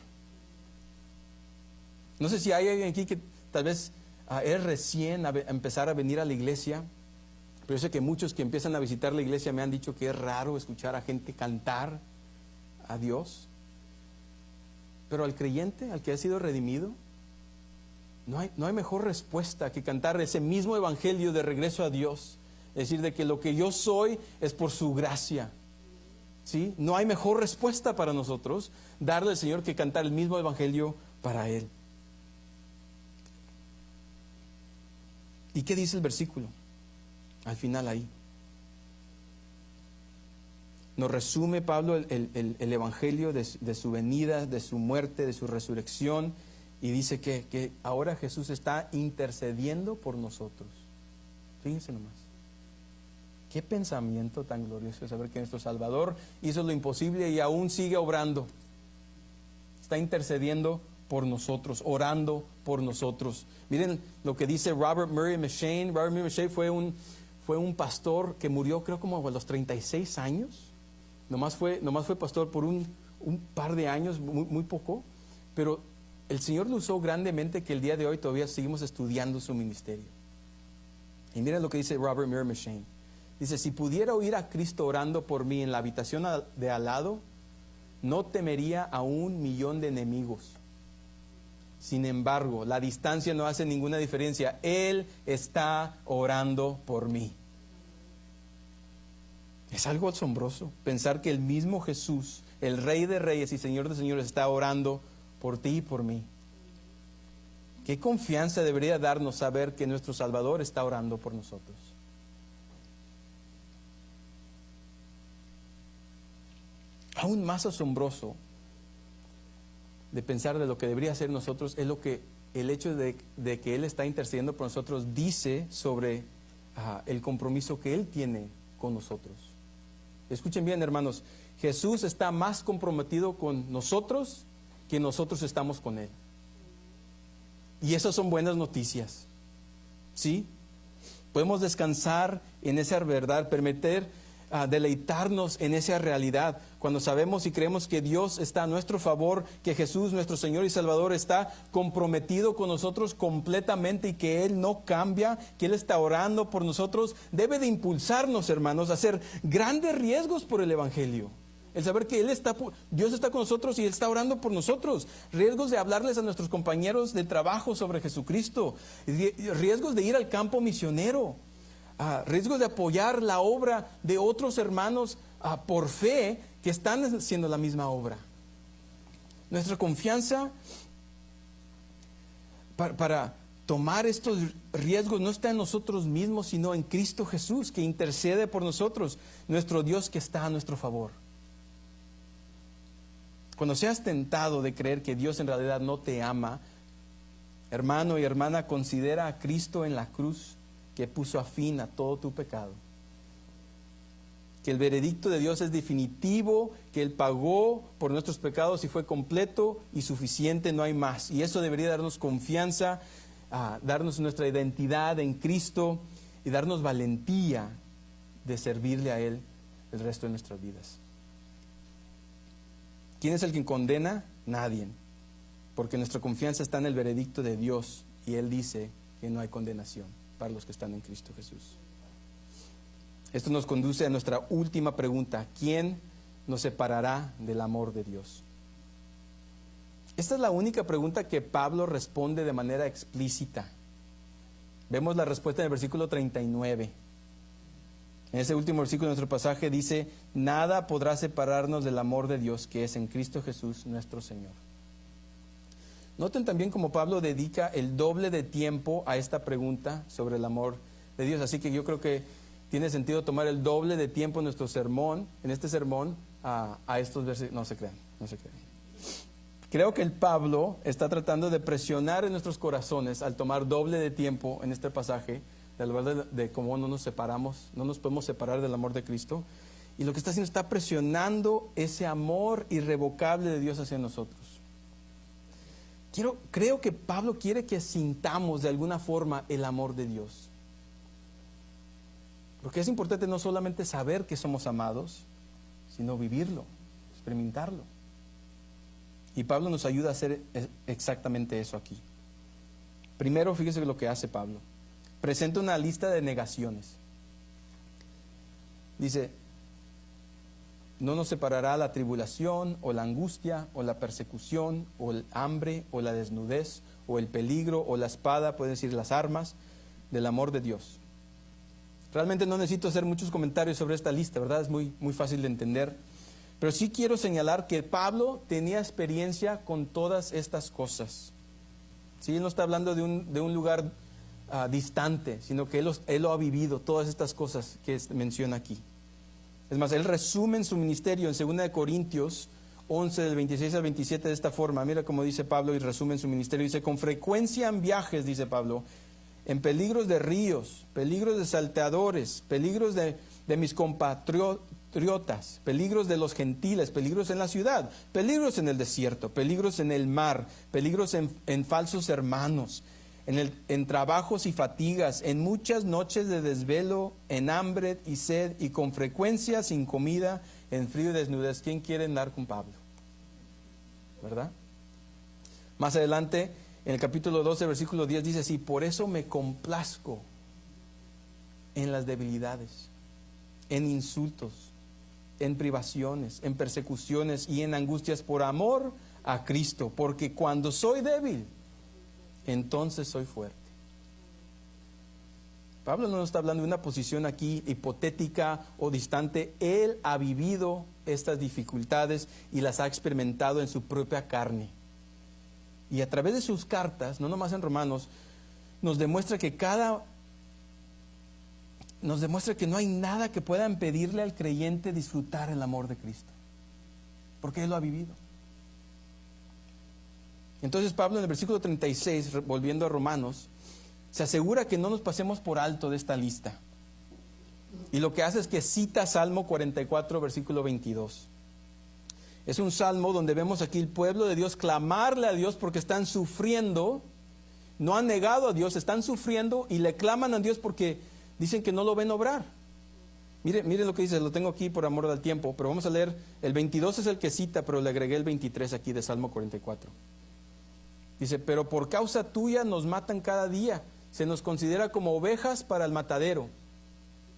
No sé si hay alguien aquí que tal vez es recién a empezar a venir a la iglesia, pero yo sé que muchos que empiezan a visitar la iglesia me han dicho que es raro escuchar a gente cantar a Dios. Pero al creyente, al que ha sido redimido, no hay mejor respuesta que cantar ese mismo evangelio de regreso a Dios. Es decir, de que lo que yo soy es por su gracia. ¿Sí? No hay mejor respuesta para nosotros darle al Señor que cantar el mismo evangelio para Él. ¿Y qué dice el versículo? Al final ahí. Nos resume Pablo el evangelio de su venida, de su muerte, de su resurrección, y dice que ahora Jesús está intercediendo por nosotros. Fíjense nomás. Qué pensamiento tan glorioso saber que nuestro Salvador hizo lo imposible y aún sigue obrando. Está intercediendo por nosotros, orando por nosotros. Miren lo que dice Robert Murray M'Cheyne. Robert Murray M'Cheyne fue un pastor que murió creo como a los 36 años. Nomás fue pastor por un par de años, muy poco, pero el Señor lo usó grandemente, que el día de hoy todavía seguimos estudiando su ministerio. Y miren lo que dice Robert Murray M'Cheyne. Dice, si pudiera oír a Cristo orando por mí en la habitación de al lado, no temería a 1,000,000 de enemigos. Sin embargo, la distancia no hace ninguna diferencia. Él está orando por mí. Es algo asombroso pensar que el mismo Jesús, el Rey de Reyes y Señor de Señores, está orando por ti y por mí. Qué confianza debería darnos saber que nuestro Salvador está orando por nosotros. Aún más asombroso de pensar de lo que debería ser nosotros es lo que el hecho de que Él está intercediendo por nosotros dice sobre el compromiso que Él tiene con nosotros. Escuchen bien, hermanos, Jesús está más comprometido con nosotros que nosotros estamos con Él. Y esas son buenas noticias. ¿Sí? Podemos descansar en esa verdad, permitir deleitarnos en esa realidad cuando sabemos y creemos que Dios está a nuestro favor, que Jesús, nuestro Señor y Salvador, está comprometido con nosotros completamente y que Él no cambia, que Él está orando por nosotros. Debe de impulsarnos, hermanos, a hacer grandes riesgos por el Evangelio. el saber que Dios está con nosotros y Él está orando por nosotros. Riesgos de hablarles a nuestros compañeros de trabajo sobre Jesucristo. Riesgos de ir al campo misionero. Riesgos de apoyar la obra de otros hermanos por fe que están haciendo la misma obra. Nuestra confianza para tomar estos riesgos no está en nosotros mismos, sino en Cristo Jesús, que intercede por nosotros, nuestro Dios que está a nuestro favor. Cuando seas tentado de creer que Dios en realidad no te ama, hermano y hermana, considera a Cristo en la cruz, que puso a fin a todo tu pecado. Que el veredicto de Dios es definitivo, que Él pagó por nuestros pecados y fue completo y suficiente, no hay más. Y eso debería darnos confianza, darnos nuestra identidad en Cristo y darnos valentía de servirle a Él el resto de nuestras vidas. ¿Quién es el que condena? Nadie, porque nuestra confianza está en el veredicto de Dios y Él dice que no hay condenación para los que están en Cristo Jesús. Esto nos conduce a nuestra última pregunta: ¿quién nos separará del amor de Dios? Esta es la única pregunta que Pablo responde de manera explícita. Vemos la respuesta en el versículo 39. En ese último versículo de nuestro pasaje dice: nada podrá separarnos del amor de Dios que es en Cristo Jesús nuestro Señor. Noten también cómo Pablo dedica el doble de tiempo a esta pregunta sobre el amor de Dios. Así que yo creo que tiene sentido tomar el doble de tiempo en este sermón, a estos versículos. No se crean. Creo que el Pablo está tratando de presionar en nuestros corazones al tomar doble de tiempo en este pasaje de cómo no nos separamos, no nos podemos separar del amor de Cristo. Y lo que está haciendo, está presionando ese amor irrevocable de Dios hacia nosotros. Creo que Pablo quiere que sintamos de alguna forma el amor de Dios. Porque es importante no solamente saber que somos amados, sino vivirlo, experimentarlo. Y Pablo nos ayuda a hacer exactamente eso aquí. Primero, fíjese lo que hace Pablo. Presenta una lista de negaciones. Dice: no nos separará la tribulación, o la angustia, o la persecución, o el hambre, o la desnudez, o el peligro, o la espada, pueden decir las armas, del amor de Dios. Realmente no necesito hacer muchos comentarios sobre esta lista, ¿verdad? Es muy fácil de entender. Pero sí quiero señalar que Pablo tenía experiencia con todas estas cosas. ¿Sí? Él no está hablando de un lugar distante, sino que él lo ha vivido, todas estas cosas que menciona aquí. Es más, él resume en su ministerio en 2 Corintios 11, del 26 al 27 de esta forma. Mira cómo dice Pablo y resume en su ministerio. Dice: con frecuencia en viajes, dice Pablo, en peligros de ríos, peligros de salteadores, peligros de mis compatriotas, peligros de los gentiles, peligros en la ciudad, peligros en el desierto, peligros en el mar, peligros en falsos hermanos, en trabajos y fatigas, en muchas noches de desvelo, en hambre y sed, y con frecuencia sin comida, en frío y desnudez. ¿Quién quiere andar con Pablo? ¿Verdad? Más adelante, en el capítulo 12, versículo 10, dice así: por eso me complazco en las debilidades, en insultos, en privaciones, en persecuciones y en angustias por amor a Cristo, porque cuando soy débil, entonces soy fuerte. Pablo no nos está hablando de una posición aquí hipotética o distante. Él ha vivido estas dificultades y las ha experimentado en su propia carne. Y a través de sus cartas, no nomás en Romanos, nos demuestra que no hay nada que pueda impedirle al creyente disfrutar el amor de Cristo, porque Él lo ha vivido. Entonces Pablo, en el versículo 36, volviendo a Romanos, se asegura que no nos pasemos por alto de esta lista. Y lo que hace es que cita Salmo 44, versículo 22. Es un salmo donde vemos aquí el pueblo de Dios clamarle a Dios porque están sufriendo. No han negado a Dios, están sufriendo y le claman a Dios porque dicen que no lo ven obrar. Mire lo que dice, lo tengo aquí por amor del tiempo, pero vamos a leer, el 22 es el que cita, pero le agregué el 23 aquí de Salmo 44. Dice: pero por causa tuya nos matan cada día, se nos considera como ovejas para el matadero.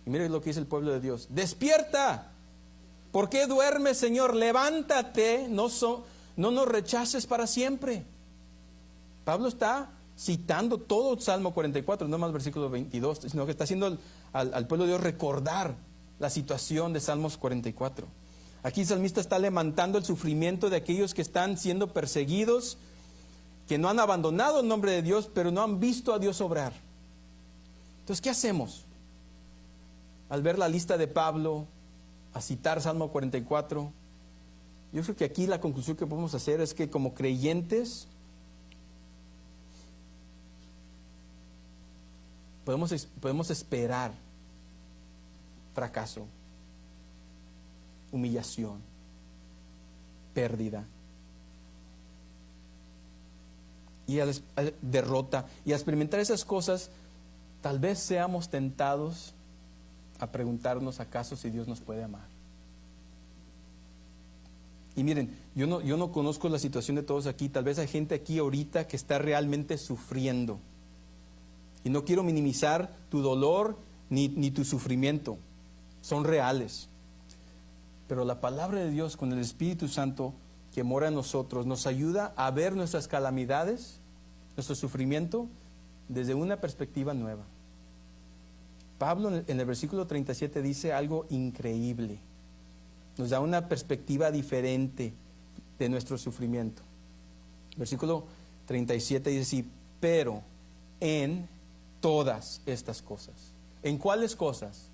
Y mire lo que dice el pueblo de Dios: despierta, ¿Por qué duermes, Señor? Levántate, no nos rechaces para siempre. Pablo está citando todo el Salmo 44, no más versículo 22, sino que está haciendo al pueblo de Dios recordar la situación de Salmos 44. Aquí el salmista está levantando el sufrimiento de aquellos que están siendo perseguidos, que no han abandonado el nombre de Dios, pero no han visto a Dios obrar. Entonces, ¿qué hacemos? Al ver la lista de Pablo, a citar Salmo 44, yo creo que aquí la conclusión que podemos hacer es que como creyentes podemos esperar fracaso, humillación, pérdida y derrota, y a experimentar esas cosas, tal vez seamos tentados a preguntarnos acaso si Dios nos puede amar. Y miren, yo no conozco la situación de todos aquí. Tal vez hay gente aquí ahorita que está realmente sufriendo. Y no quiero minimizar tu dolor ni tu sufrimiento. Son reales. Pero la palabra de Dios con el Espíritu Santo que mora en nosotros nos ayuda a ver nuestras calamidades, nuestro sufrimiento, desde una perspectiva nueva. Pablo en el versículo 37 dice algo increíble. Nos da una perspectiva diferente de nuestro sufrimiento. Versículo 37 dice así: pero en todas estas cosas. ¿En cuáles cosas?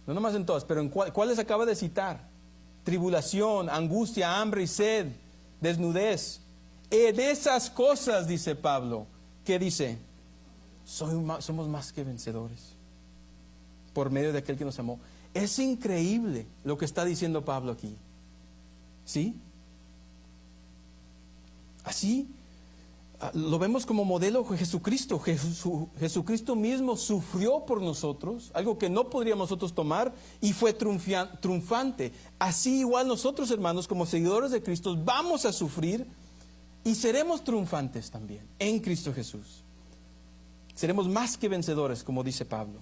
No nomás en todas, pero en cuáles acaba de citar. Tribulación, angustia, hambre y sed, desnudez. En esas cosas, dice Pablo, ¿qué dice? Somos más que vencedores por medio de aquel que nos amó. Es increíble lo que está diciendo Pablo aquí. ¿Sí? Así lo vemos como modelo Jesucristo. Jesucristo mismo sufrió por nosotros, algo que no podríamos nosotros tomar, y fue triunfante. Así igual nosotros, hermanos, como seguidores de Cristo, vamos a sufrir y seremos triunfantes también en Cristo Jesús. Seremos más que vencedores, como dice Pablo.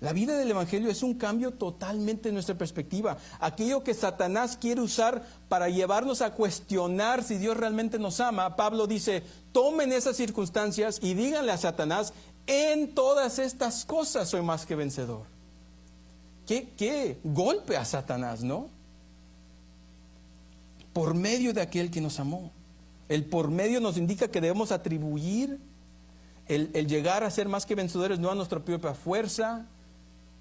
La vida del Evangelio es un cambio totalmente en nuestra perspectiva. Aquello que Satanás quiere usar para llevarnos a cuestionar si Dios realmente nos ama, Pablo dice: tomen esas circunstancias y díganle a Satanás: en todas estas cosas soy más que vencedor. ¿Qué golpe a Satanás, ¿no? Por medio de aquel que nos amó. El por medio nos indica que debemos atribuir el llegar a ser más que vencedores no a nuestra propia fuerza,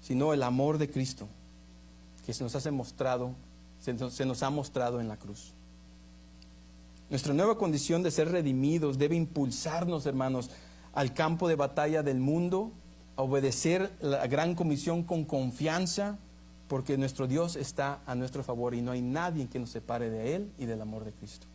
sino el amor de Cristo que se nos ha mostrado en la cruz. Nuestra nueva condición de ser redimidos debe impulsarnos, hermanos, al campo de batalla del mundo, a obedecer la gran comisión con confianza, porque nuestro Dios está a nuestro favor y no hay nadie que nos separe de Él y del amor de Cristo.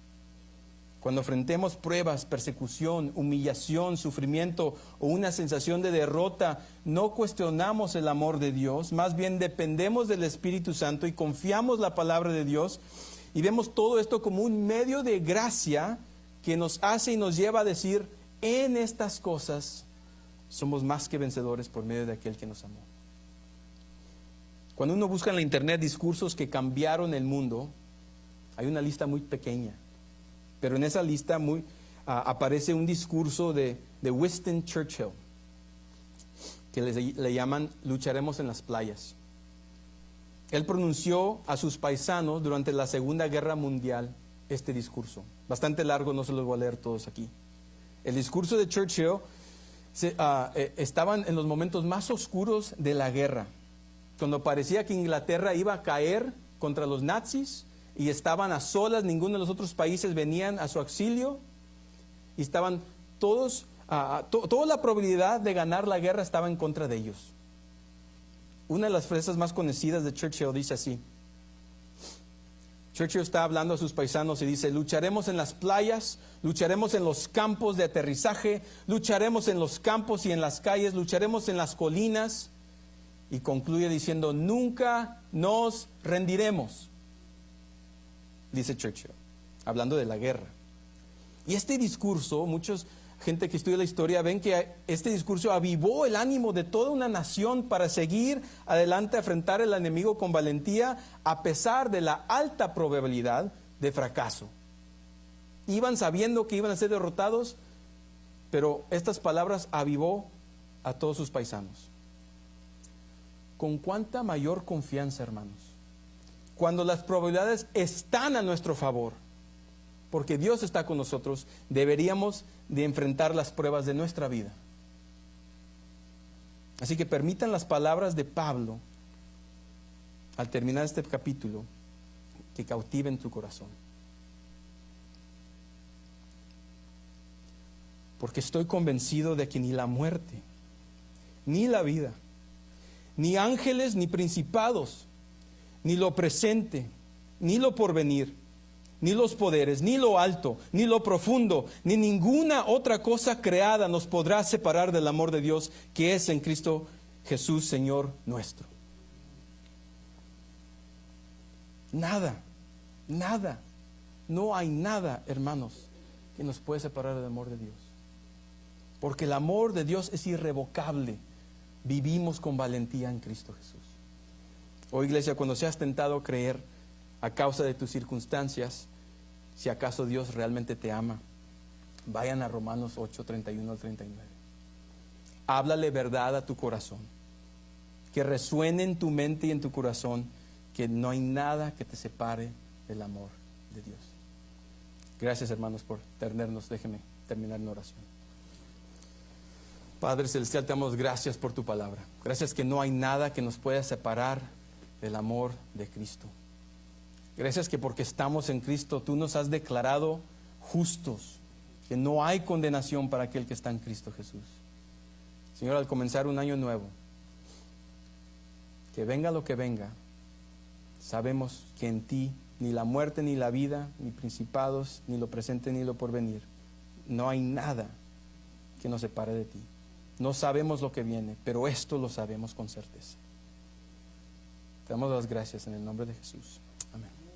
Cuando enfrentemos pruebas, persecución, humillación, sufrimiento o una sensación de derrota, no cuestionamos el amor de Dios, más bien dependemos del Espíritu Santo y confiamos la palabra de Dios y vemos todo esto como un medio de gracia que nos hace y nos lleva a decir: en estas cosas somos más que vencedores por medio de aquel que nos amó. Cuando uno busca en la internet discursos que cambiaron el mundo, hay una lista muy pequeña. Pero en esa lista aparece un discurso de Winston Churchill, que le llaman lucharemos en las playas. Él pronunció a sus paisanos durante la Segunda Guerra Mundial este discurso. Bastante largo, no se los voy a leer todos aquí. El discurso de Churchill estaban en los momentos más oscuros de la guerra, cuando parecía que Inglaterra iba a caer contra los nazis, y estaban a solas, ninguno de los otros países venían a su auxilio, y estaban todos, toda la probabilidad de ganar la guerra estaba en contra de ellos. Una de las frases más conocidas de Churchill dice así. Churchill está hablando a sus paisanos y dice: lucharemos en las playas, lucharemos en los campos de aterrizaje, lucharemos en los campos y en las calles, lucharemos en las colinas, y concluye diciendo: nunca nos rendiremos. Dice Churchill, hablando de la guerra. Y este discurso muchos gente que estudia la historia, ven que este discurso avivó el ánimo de toda una nación para seguir adelante a enfrentar al enemigo con valentía, a pesar de la alta probabilidad de fracaso. Iban sabiendo que iban a ser derrotados, pero estas palabras avivó a todos sus paisanos. ¿Con cuánta mayor confianza, hermanos? Cuando las probabilidades están a nuestro favor, porque Dios está con nosotros, deberíamos de enfrentar las pruebas de nuestra vida. Así que permitan las palabras de Pablo, al terminar este capítulo, que cautiven tu corazón. Porque estoy convencido de que ni la muerte, ni la vida, ni ángeles, ni principados, ni lo presente, ni lo porvenir, ni los poderes, ni lo alto, ni lo profundo, ni ninguna otra cosa creada nos podrá separar del amor de Dios que es en Cristo Jesús, Señor nuestro. Nada, nada, no hay nada, hermanos, que nos puede separar del amor de Dios. Porque el amor de Dios es irrevocable. Vivimos con valentía en Cristo Jesús. Oh, iglesia, cuando seas tentado a creer a causa de tus circunstancias, si acaso Dios realmente te ama, vayan a Romanos 8, 31 al 39. Háblale verdad a tu corazón. Que resuene en tu mente y en tu corazón que no hay nada que te separe del amor de Dios. Gracias, hermanos, por tenernos. Déjenme terminar en oración. Padre Celestial, te damos gracias por tu palabra. Gracias que no hay nada que nos pueda separar del amor de Cristo. Gracias que porque estamos en Cristo, tú nos has declarado justos, que no hay condenación para aquel que está en Cristo Jesús. Señor, al comenzar un año nuevo, que venga lo que venga, sabemos que en ti ni la muerte, ni la vida, ni principados, ni lo presente, ni lo porvenir, no hay nada que nos separe de ti. No sabemos lo que viene, pero esto lo sabemos con certeza. Te damos las gracias en el nombre de Jesús. Amén.